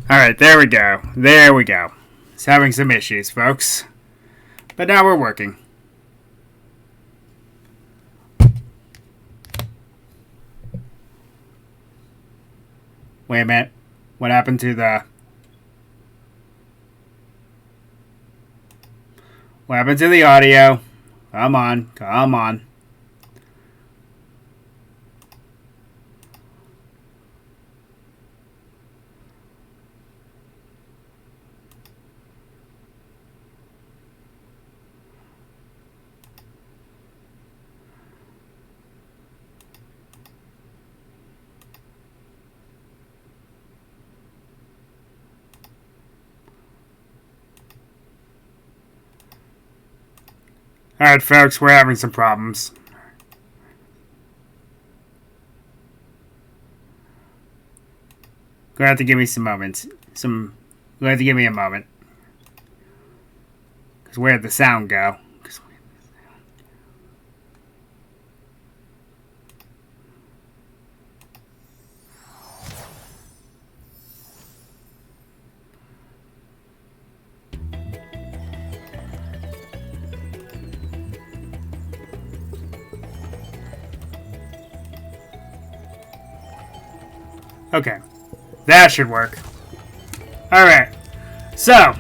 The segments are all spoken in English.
Alright, there we go. There we go. It's having some issues, folks. But now we're working. Wait a minute. What happened to the... What happened to the audio? Come on. Come on. Alright, folks, we're having some problems. Gonna have to give me some moments. Gonna have to give me a moment. Because where'd the sound go? Okay. That should work. Alright. So.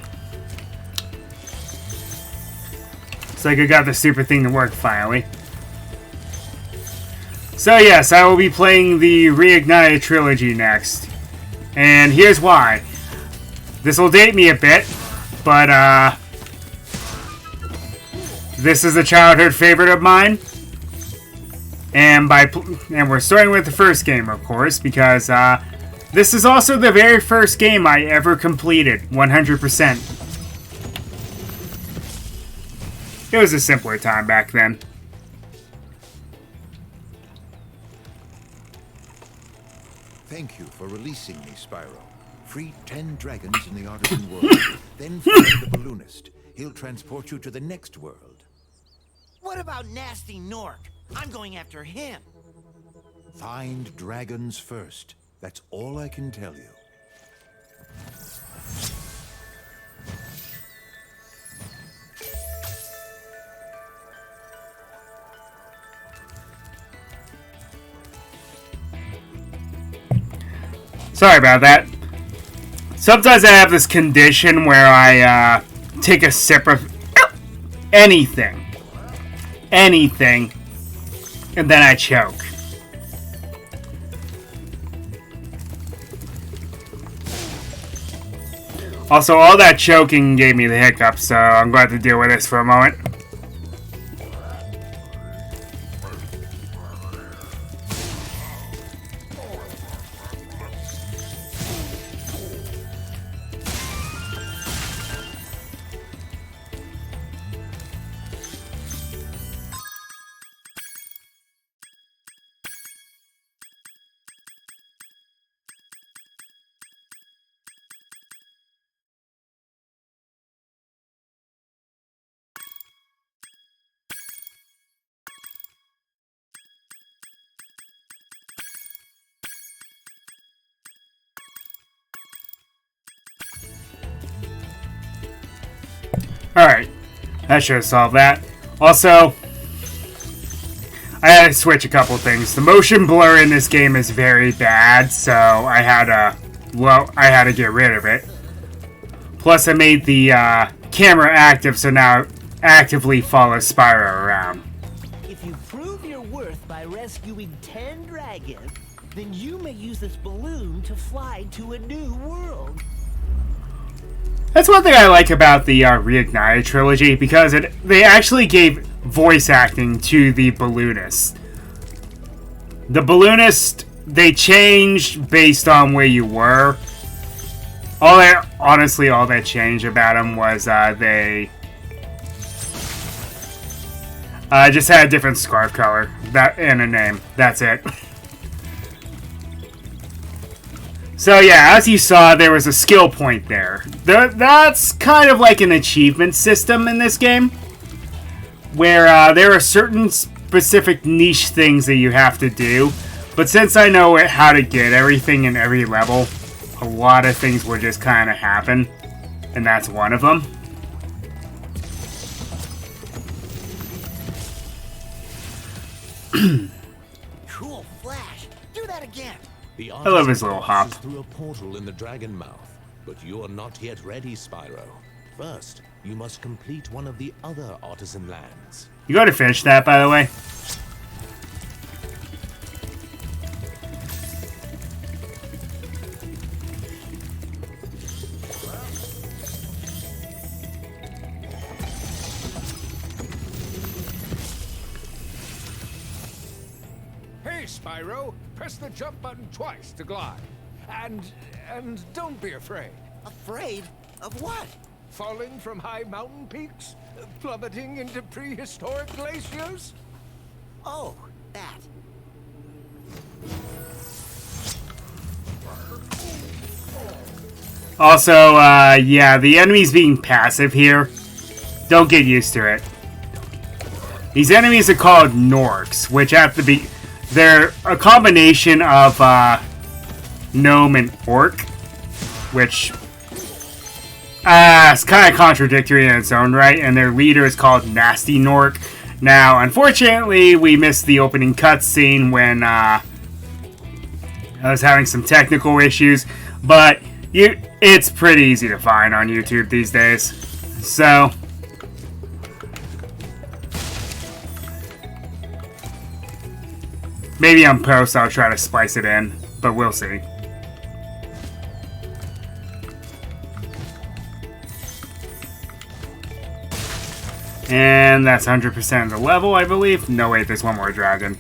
Looks like I got the stupid thing to work finally. So yes, I will be playing the Reignited Trilogy next. And here's why. This will date me a bit, but this is a childhood favorite of mine. And we're starting with the first game, of course, because this is also the very first game I ever completed 100%. It was a simpler time back then. Thank you for releasing me, Spyro. Free 10 dragons in the Artisan world. Then find the balloonist. He'll transport you to the next world. What about Nasty Nork? I'm going after him. Find dragons first. That's all I can tell you. Sorry about that. Sometimes I have this condition where I take a sip of anything, and then I choke. Also, all that choking gave me the hiccups, so I'm glad to deal with this for a moment. Alright, that should have solved that. Also, I had to switch a couple things. The motion blur in this game is very bad, so I had to get rid of it. Plus, I made the camera active, so now it actively follows Spyro around. If you prove your worth by rescuing 10 dragons, then you may use this balloon to fly to a new world. That's one thing I like about the Reignited trilogy, because they actually gave voice acting to the balloonist. The balloonist, they changed based on where you were. All that changed about him was they just had a different scarf color and a name. That's it. So yeah, as you saw, there was a skill point there. That's kind of like an achievement system in this game, where there are certain specific niche things that you have to do. But since I know how to get everything in every level, a lot of things will just kind of happen, and that's one of them. Cool flash. Do that again. The I love his little hop. passes through a portal in the dragon mouth, but you are not yet ready, Spyro. First, you must complete one of the other artisan lands. You got to finish that, by the way. Hey, Spyro, press the jump button twice to glide. And don't be afraid. Afraid of what? Falling from high mountain peaks? Plummeting into prehistoric glaciers? Oh, that. Also, yeah, the enemies being passive here. Don't get used to it. These enemies are called Norks, which have to be... They're a combination of gnome and orc, which it's kind of contradictory in its own right, and their leader is called Nasty Nork. Now, unfortunately, we missed the opening cutscene when I was having some technical issues, but it's pretty easy to find on YouTube these days. So... maybe on post I'll try to splice it in, but we'll see. And that's 100% of the level, I believe. No, wait, there's one more dragon.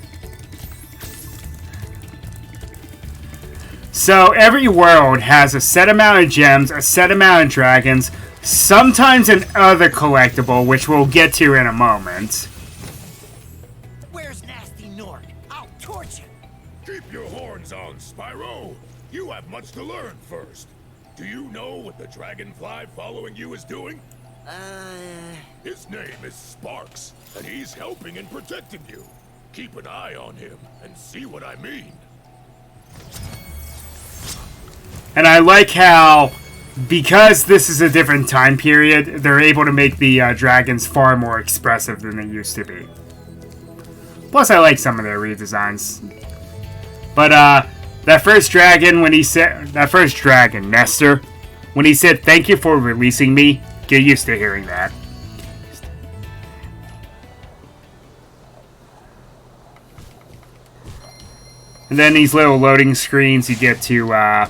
So every world has a set amount of gems, a set amount of dragons, sometimes an other collectible, which we'll get to in a moment. Where's Nasty Nork? I'll torch him. Keep your horns on, Spyro. You have much to learn first. Do you know what the dragonfly following you is doing? His name is Sparks, and he's helping and protecting you. Keep an eye on him and see what I mean. And I like how, because this is a different time period, they're able to make the dragons far more expressive than they used to be. Plus, I like some of their redesigns. But, that first dragon, when he said... that first dragon, Nestor, when he said, "Thank you for releasing me," get used to hearing that. And then these little loading screens, you get to,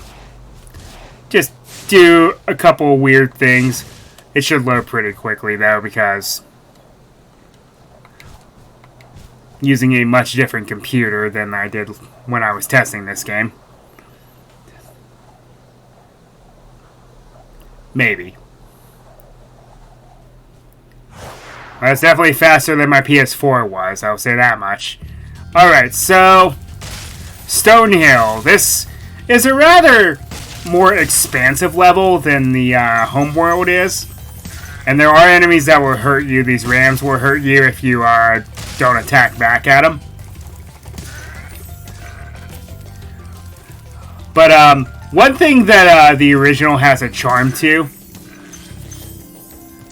just do a couple weird things. It should load pretty quickly, though, because... using a much different computer than I did when I was testing this game. Maybe. Well, it's definitely faster than my PS4 was, I'll say that much. Alright, so... Stonehill. This is a rather more expansive level than the homeworld is. And there are enemies that will hurt you. These rams will hurt you if you don't attack back at them. But one thing that the original has a charm to.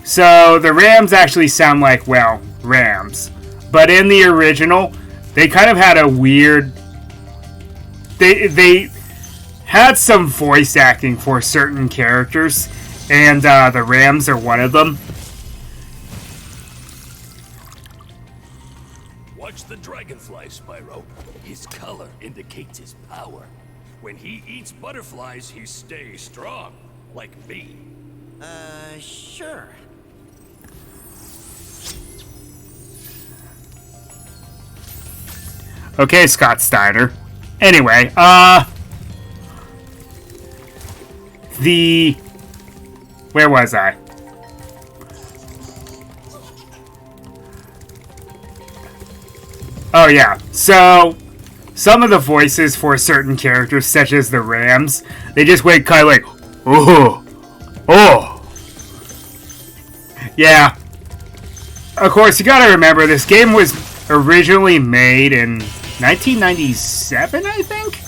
So the rams actually sound like, well, rams. But in the original, they kind of had a weird... They had some voice acting for certain characters. And the rams are one of them. Watch the dragonfly, Spyro. His color indicates his power. When he eats butterflies, he stays strong, like me. Sure. Okay, Scott Steiner. Anyway, where was I? Oh yeah, so some of the voices for certain characters, such as the Rams, they just went kind of like, oh, oh. Yeah. Of course, you gotta remember, this game was originally made in 1997, I think?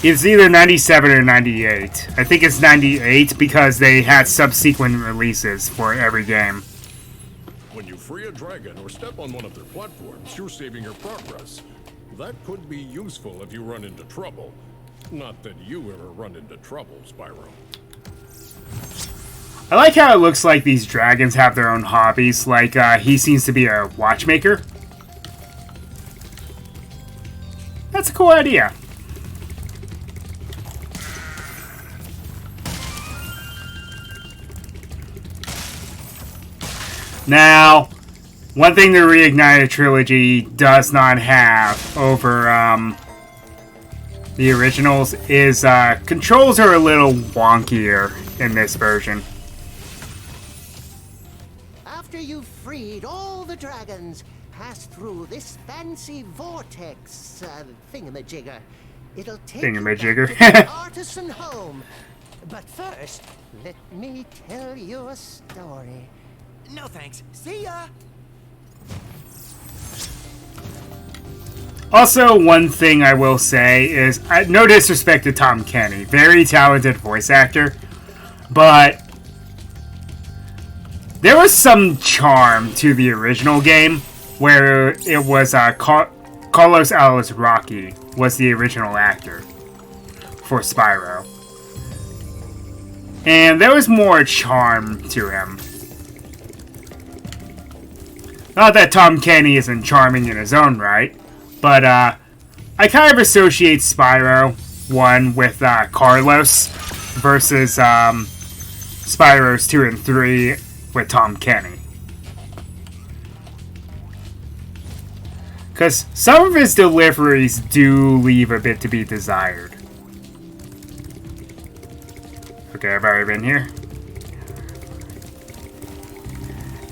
It's either 97 or 98. I think it's 98 because they had subsequent releases for every game. When you free a dragon or step on one of their platforms, you're saving your progress. That could be useful if you run into trouble. Not that you ever run into trouble, Spyro. I like how it looks like these dragons have their own hobbies. Like, he seems to be a watchmaker. That's a cool idea. Now, one thing the Reignited trilogy does not have over the originals is controls are a little wonkier in this version. After you've freed all the dragons, pass through this fancy vortex thingamajigger. It'll take you back to the artisan home. But first, let me tell you a story. No thanks. See ya! Also, one thing I will say is, no disrespect to Tom Kenny, very talented voice actor, but there was some charm to the original game where it was Carlos Rocky was the original actor for Spyro. And there was more charm to him. Not that Tom Kenny isn't charming in his own right, but I kind of associate Spyro 1 with Carlos versus Spyro's 2 and 3 with Tom Kenny. Because some of his deliveries do leave a bit to be desired. Okay, I've already been here.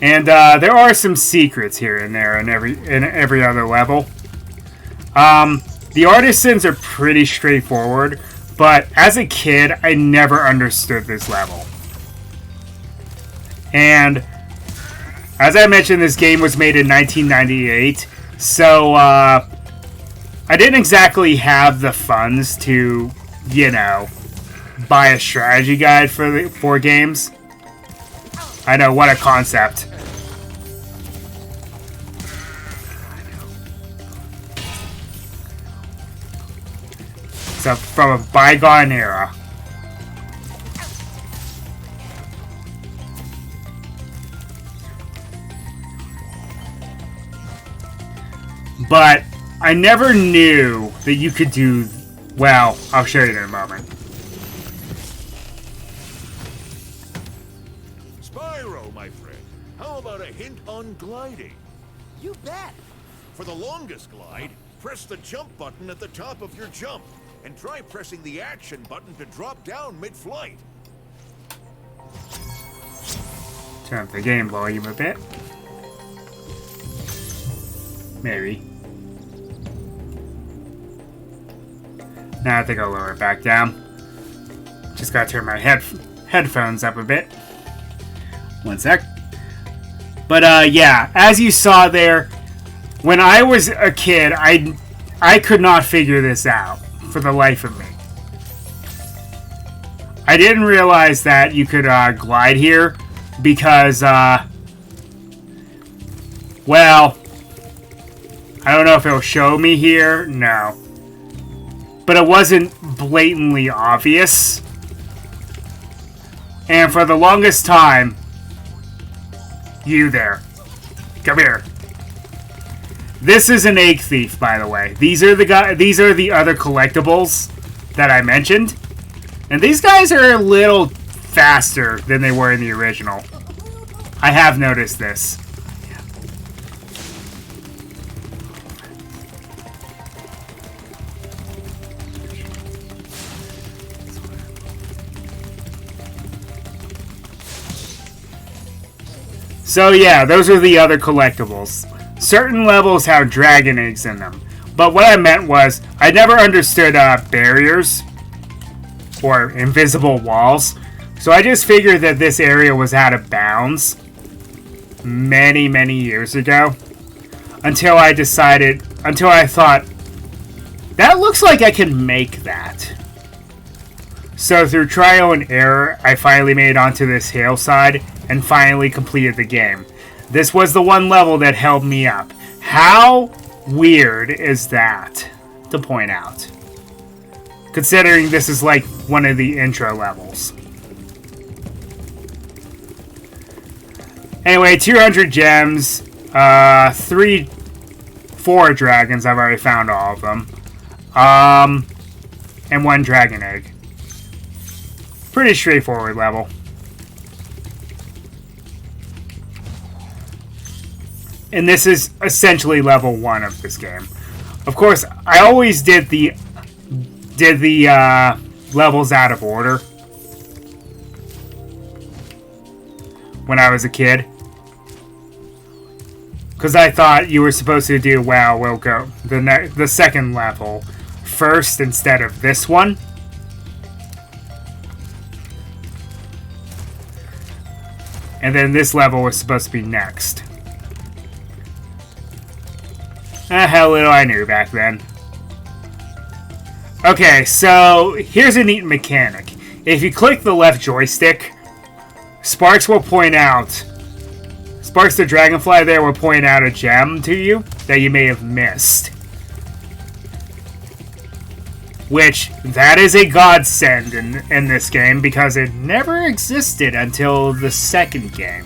And there are some secrets here and there in every other level. The artisans are pretty straightforward, but as a kid, I never understood this level. And as I mentioned, this game was made in 1998, so I didn't exactly have the funds to, you know, buy a strategy guide for games. I know, what a concept. So, from a bygone era. But I never knew that you could do... Well, I'll show you in a moment. Spyro, my friend, how about a hint on gliding? You bet! For the longest glide, press the jump button at the top of your jump, and try pressing the action button to drop down mid-flight. Turn up the game volume a bit. Maybe. Now I think I'll lower it back down. Just gotta turn my headphones up a bit. One sec. But yeah, as you saw there, when I was a kid, I could not figure this out for the life of me. I didn't realize that you could glide here because, well, I don't know if it'll show me here. No. But it wasn't blatantly obvious. And for the longest time, you there. Come here. This is an egg thief, by the way. These are the other collectibles that I mentioned. And these guys are a little faster than they were in the original. I have noticed this. So yeah, those are the other collectibles. Certain levels have dragon eggs in them. But what I meant was, I never understood barriers or invisible walls. So I just figured that this area was out of bounds many, many years ago. Until I thought, that looks like I can make that. So through trial and error, I finally made it onto this hillside and finally completed the game. This was the one level that held me up. How weird is that to point out? Considering this is like one of the intro levels. Anyway, 200 gems, 4 dragons, I've already found all of them. And 1 dragon egg. Pretty straightforward level. And this is essentially level 1 of this game. Of course, I always did the levels out of order when I was a kid. Because I thought you were supposed to do, well, we'll go the second level first instead of this one. And then this level was supposed to be next. How little I knew back then. Okay, so here's a neat mechanic. If you click the left joystick, Sparks will point out... Sparks the Dragonfly there will point out a gem to you that you may have missed. Which, that is a godsend in this game, because it never existed until the second game.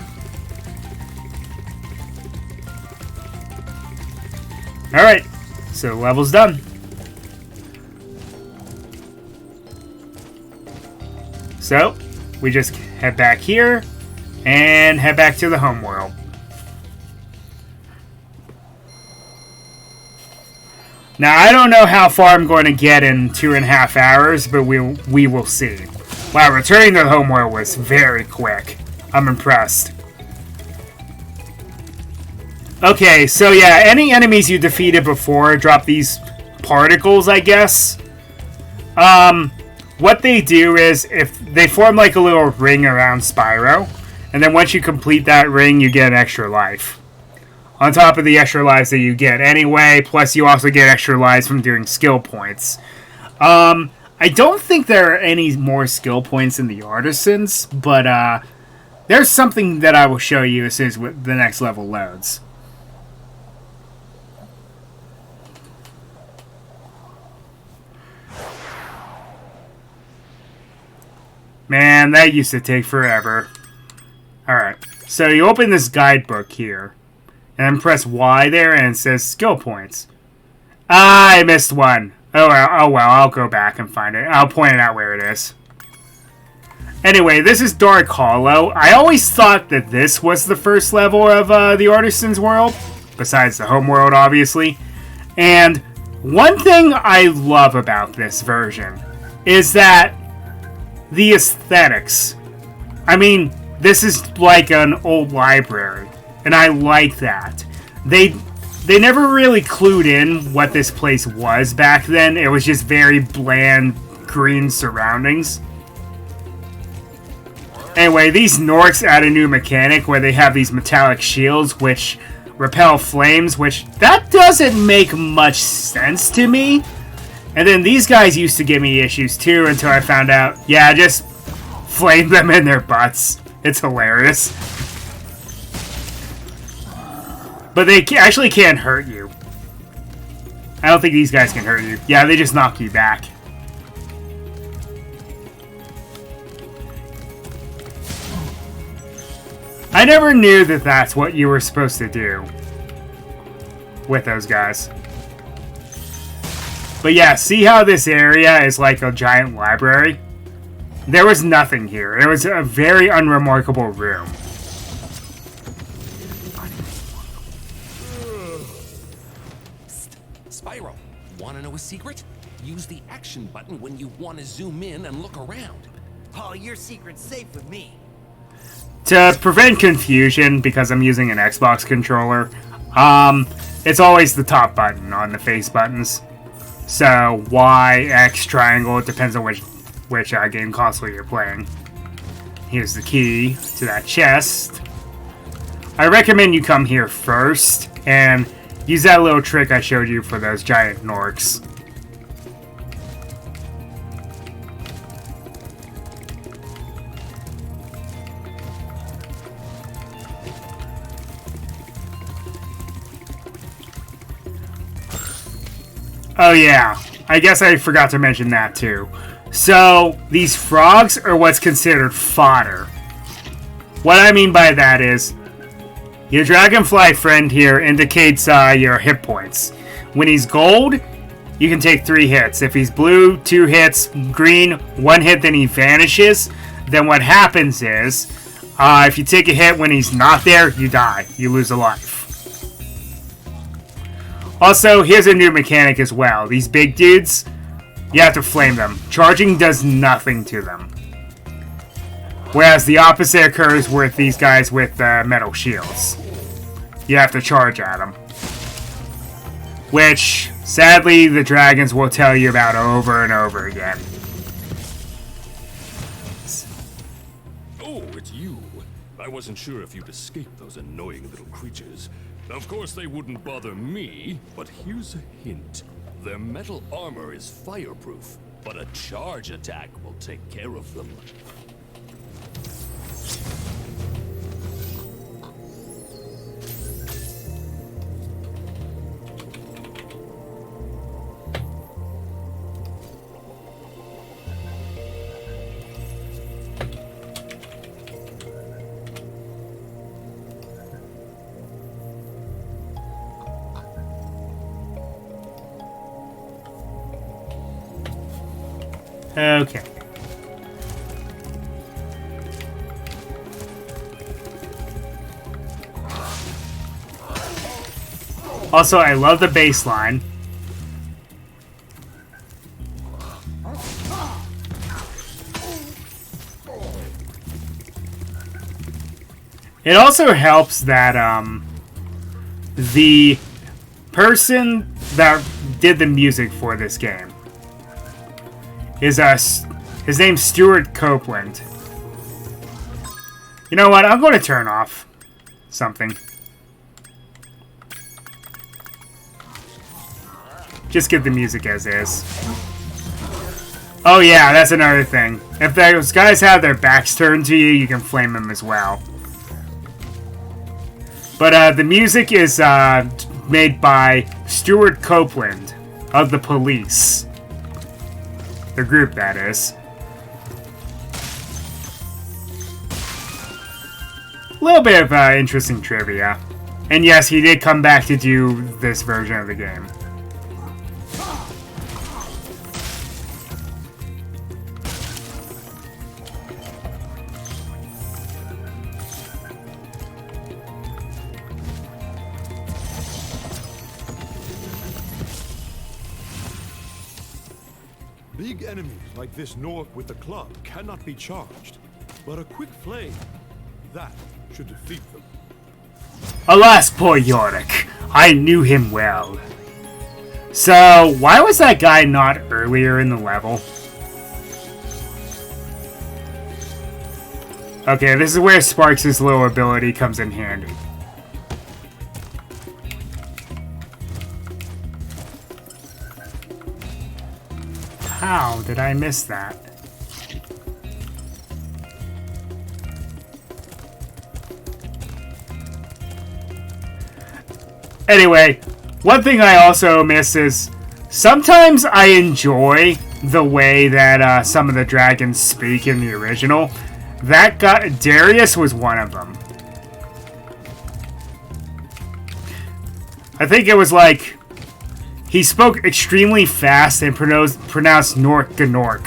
Alright, so the level's done. So, we just head back here, and head back to the home world. Now, I don't know how far I'm going to get in 2.5 hours, but we will see. Wow, returning to the home world was very quick. I'm impressed. Okay, so yeah, any enemies you defeated before drop these particles, I guess. What they do is, if they form like a little ring around Spyro, and then once you complete that ring, you get an extra life. On top of the extra lives that you get anyway, plus you also get extra lives from doing skill points. I don't think there are any more skill points in the Artisans, but there's something that I will show you as soon as the next level loads. Man, that used to take forever. Alright, so you open this guidebook here. And then press Y there, and it says skill points. Ah, I missed one. Oh well, I'll go back and find it. I'll point it out where it is. Anyway, this is Dark Hollow. I always thought that this was the first level of the Artisan's World. Besides the home world, obviously. And one thing I love about this version is that the aesthetics. I mean, this is like an old library. And I like that. They never really clued in what this place was back then. It was just very bland green surroundings. Anyway, these Norks add a new mechanic where they have these metallic shields which repel flames, which that doesn't make much sense to me. And then these guys used to give me issues too until I found out, yeah, just flame them in their butts. It's hilarious. But they actually can't hurt you. I don't think these guys can hurt you. Yeah, they just knock you back. I never knew that that's what you were supposed to do with those guys. But yeah, see how this area is like a giant library? There was nothing here. It was a very unremarkable room. Spyro, want to know a secret? Use the action button when you want to zoom in and look around. Oh, your secret's safe with me. To prevent confusion, because I'm using an Xbox controller, it's always the top button on the face buttons. So Y, X, triangle, it depends on which game console you're playing. Here's the key to that chest. I recommend you come here first and use that little trick I showed you for those giant Norks. Oh yeah, I guess I forgot to mention that too. So, these frogs are what's considered fodder. What I mean by that is, your dragonfly friend here indicates your hit points. When he's gold, you can take 3 hits. If he's blue, 2 hits. Green, 1 hit, then he vanishes. Then what happens is, if you take a hit when he's not there, you die. You lose a life. Also, here's a new mechanic as well. These big dudes, you have to flame them. Charging does nothing to them. Whereas the opposite occurs with these guys with metal shields. You have to charge at them. Which, sadly, the dragons will tell you about over and over again. Oh, it's you. I wasn't sure if you'd escape those annoying little creatures. Of course they wouldn't bother me, but here's a hint. Their metal armor is fireproof, but a charge attack will take care of them. Okay. Also, I love the bass line. It also helps that the person that did the music for this game is his name's Stuart Copeland. You know what? I'm going to turn off something. Just get the music as is. Oh yeah, that's another thing. If those guys have their backs turned to you, you can flame them as well. But the music is made by Stuart Copeland of the Police. The group, that is. A little bit of interesting trivia. And yes, he did come back to do this version of the game. Big enemies like this Nork with the club cannot be charged, but a quick flame, that should defeat them. Alas, poor Yorick. I knew him well. So, why was that guy not earlier in the level? Okay, this is where Sparks' little ability comes in handy. How did I miss that? Anyway, one thing I also miss is sometimes I enjoy the way that some of the dragons speak in the original. That guy, Darius, was one of them. I think it was like he spoke extremely fast and pronounced Nork Gnork.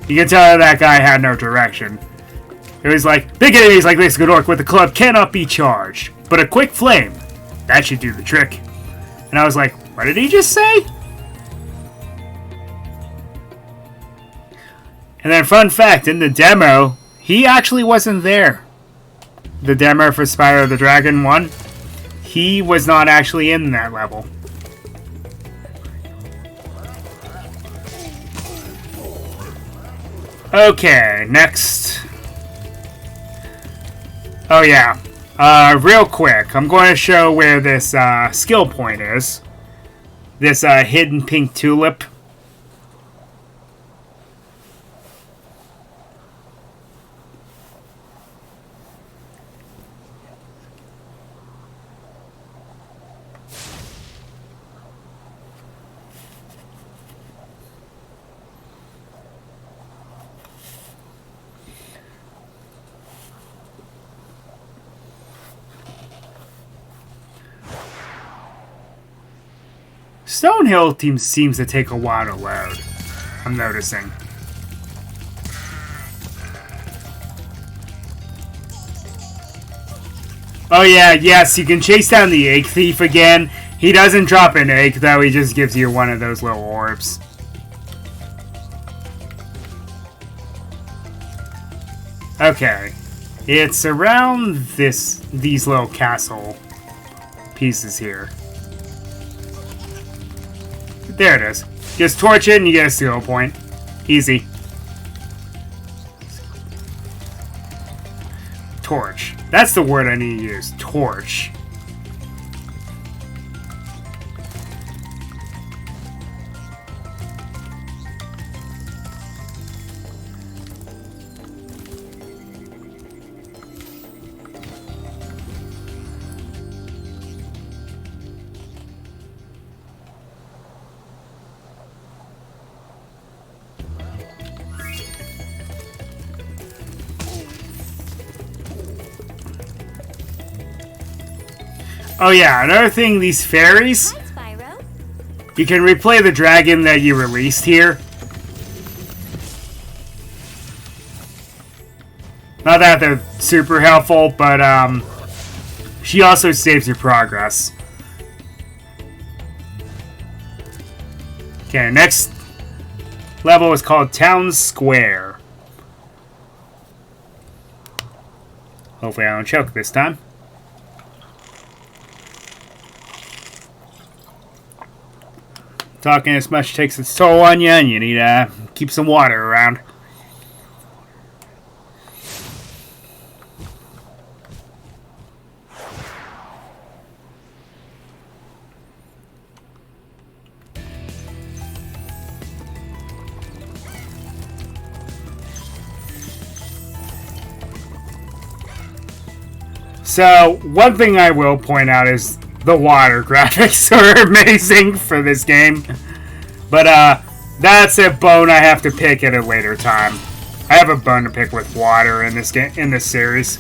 You can tell that guy had no direction. It was like, big enemies like this Gnork with the club cannot be charged, but a quick flame, that should do the trick. And I was like, what did he just say? And then fun fact, in the demo, he actually wasn't there. The demo for Spyro the Dragon 1, he was not actually in that level. Okay, next. Oh yeah, real quick, I'm going to show where this skill point is. This hidden pink tulip. Stonehill team seems to take a while to load. I'm noticing. Oh yeah, yes, you can chase down the egg thief again. He doesn't drop an egg though, he just gives you one of those little orbs. Okay. It's around these little castle pieces here. There it is. Just torch it and you get a skill point. Easy. Torch. That's the word I need to use. Torch. Oh yeah, another thing, these fairies, Hi, Spyro. you can replay the dragon that you released here. Not that they're super helpful, but she also saves your progress. Okay, next level is called Town Square. Hopefully I don't choke this time. Talking as much takes its toll on you, and you need to keep some water around. So, one thing I will point out is the water graphics are amazing for this game. But, that's a bone I have to pick at a later time. I have a bone to pick with water in this game, in this series.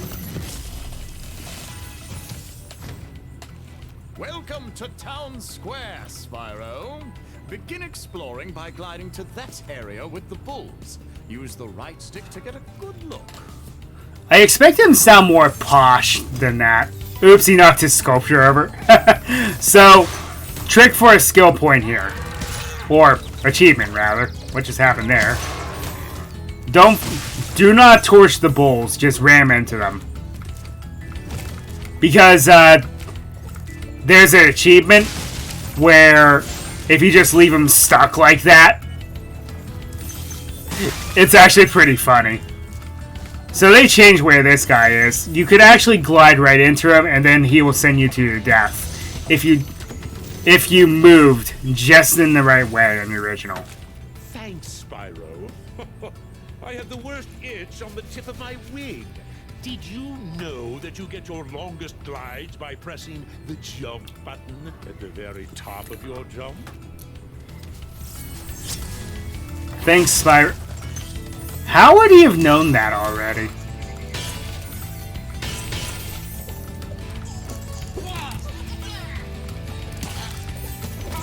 Welcome to Town Square, Spyro. Begin exploring by gliding to that area with the bulls. Use the right stick to get a good look. I expect him to sound more posh than that. Oops, he knocked his sculpture over. So, trick for a skill point here. Or achievement, rather. What just happened there? Do not torch the bulls. Just ram into them. Because, there's an achievement where if you just leave them stuck like that, it's actually pretty funny. So they changed where this guy is. You could actually glide right into him, and then he will send you to your death. If you moved just in the right way on the original. Thanks, Spyro. I had the worst itch on the tip of my wing. Did you know that you get your longest glides by pressing the jump button at the very top of your jump? Thanks, Spyro. How would he have known that already?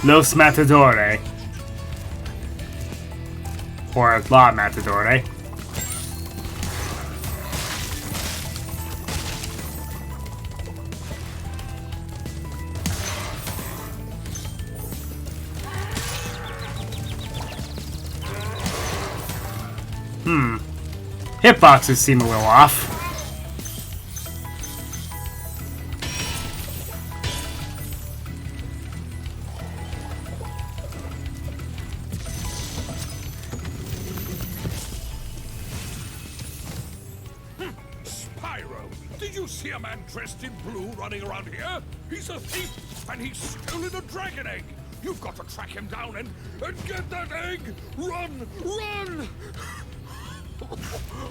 Los Matadore. Or La Matadore. Hitboxes seem a little off. Spyro, did you see a man dressed in blue running around here? He's a thief, and he's stolen a dragon egg. You've got to track him down and get that egg. Run, run!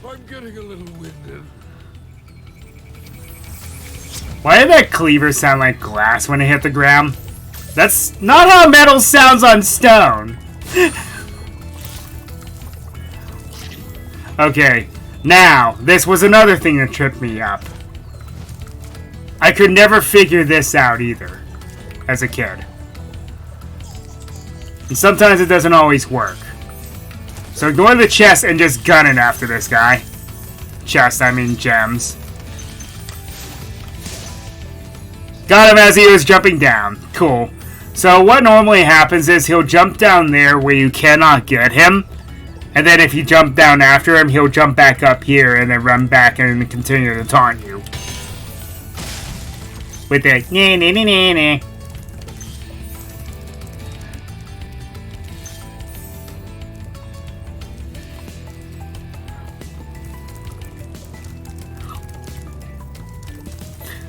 I'm getting a little winded. Why did that cleaver sound like glass when it hit the ground? That's not how metal sounds on stone. Okay, now, this was another thing that tripped me up. I could never figure this out either, as a kid. And sometimes it doesn't always work. So ignore the chest and just gun it after this guy. Chest, I mean gems. Got him as he was jumping down. Cool. So what normally happens is he'll jump down there where you cannot get him. And then if you jump down after him, he'll jump back up here and then run back and continue to taunt you. With the nah.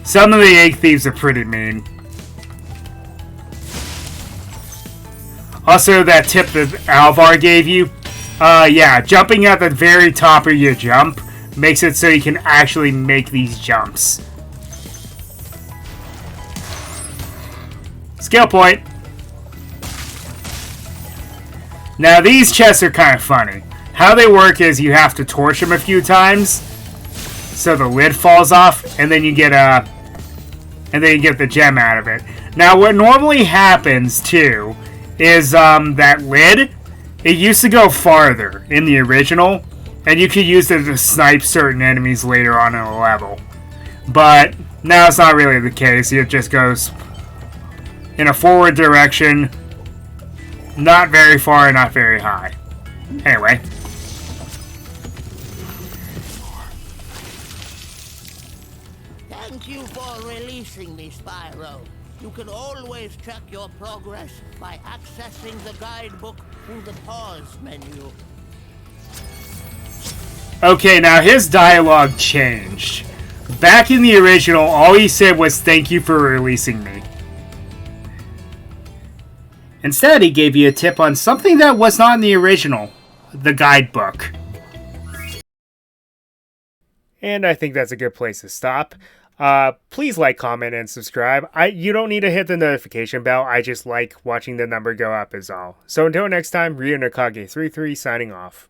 Some of the egg thieves are pretty mean. Also, that tip that Alvar gave you, yeah, jumping at the very top of your jump makes it so you can actually make these jumps. Skill point. Now, these chests are kind of funny. How they work is you have to torch them a few times so the lid falls off, and then you get the gem out of it. Now, what normally happens too is that lid, it used to go farther in the original, and you could use it to snipe certain enemies later on in a level. But now it's not really the case. It just goes in a forward direction, not very far, not very high. Anyway. Thank you for releasing me, Spyro. You can always check your progress by accessing the guidebook through the pause menu. Okay, now his dialogue changed. Back in the original, all he said was, "Thank you for releasing me." Instead, he gave you a tip on something that was not in the original, the guidebook. And I think that's a good place to stop. Please like, comment, and subscribe. You don't need to hit the notification bell. I just like watching the number go up is all. So until next time, Ryu Nakage 33 signing off.